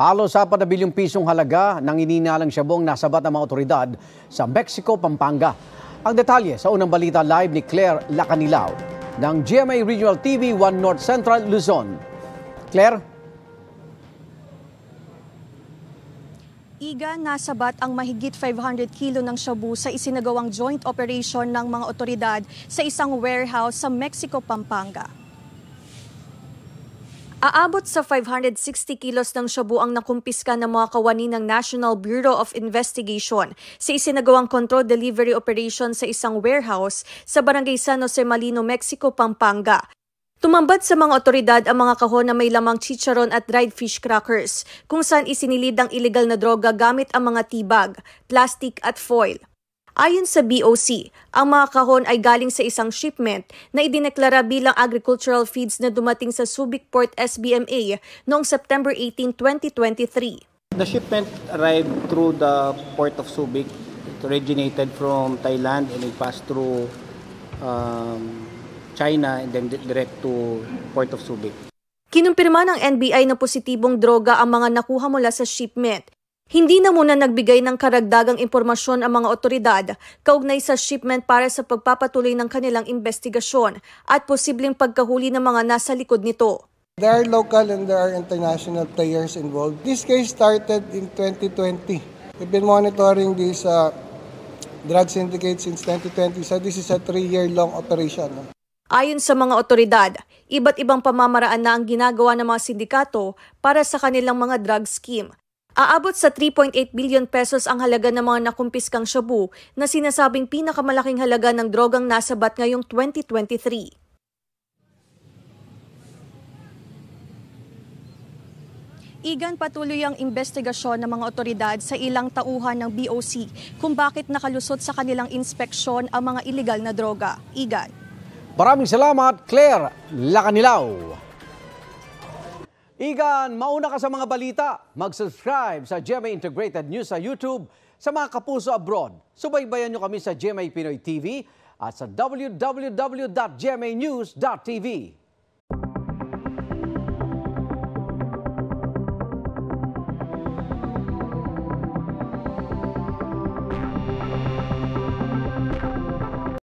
Halos 4 na bilyong pisong halaga ng ininalang syabong nasabat ng mga otoridad sa Mexico, Pampanga. Ang detalye sa unang balita live ni Claire Lacanilao ng GMA Regional TV 1 North Central, Luzon. Claire? Iga, nasabat ang mahigit 500 kilo ng shabu sa isinagawang joint operation ng mga otoridad sa isang warehouse sa Mexico, Pampanga. Aabot sa 560 kilos ng shabu ang nakumpiska ng mga kawani ng National Bureau of Investigation sa isinagawang control delivery operation sa isang warehouse sa Barangay San Jose Malino, Mexico, Pampanga. Tumambad sa mga otoridad ang mga kahon na may lamang chicharon at dried fish crackers, kung saan isinilid ang iligal na droga gamit ang mga tibag, plastic at foil. Ayon sa BOC, ang mga kahon ay galing sa isang shipment na idineklara bilang agricultural feeds na dumating sa Subic Port SBMA noong September 18, 2023. The shipment arrived through the port of Subic. It originated from Thailand and it passed through China and then direct to port of Subic. Kinumpirma ng NBI na positibong droga ang mga nakuha mula sa shipment. Hindi na muna nagbigay ng karagdagang impormasyon ang mga otoridad kaugnay sa shipment para sa pagpapatuloy ng kanilang investigasyon at posibleng pagkahuli ng mga nasa likod nito. There are local and there are international players involved. This case started in 2020. We've been monitoring this drug syndicate since 2020, so this is a 3-year-long operation. Ayon sa mga otoridad, iba't ibang pamamaraan na ang ginagawa ng mga sindikato para sa kanilang mga drug scheme. Aabot sa 3.8 billion pesos ang halaga ng mga nakumpiskang shabu na sinasabing pinakamalaking halaga ng drogang nasabat ngayong 2023. Igan, patuloy ang investigasyon ng mga otoridad sa ilang tauhan ng BOC kung bakit nakalusot sa kanilang inspeksyon ang mga iligal na droga. Igan. Maraming salamat, Claire Lacanilao. Igan, mauna ka sa mga balita. Mag-subscribe sa GMA Integrated News sa YouTube. Sa mga kapuso abroad, subaybayan nyo kami sa GMA Pinoy TV at sa www.gmanews.tv.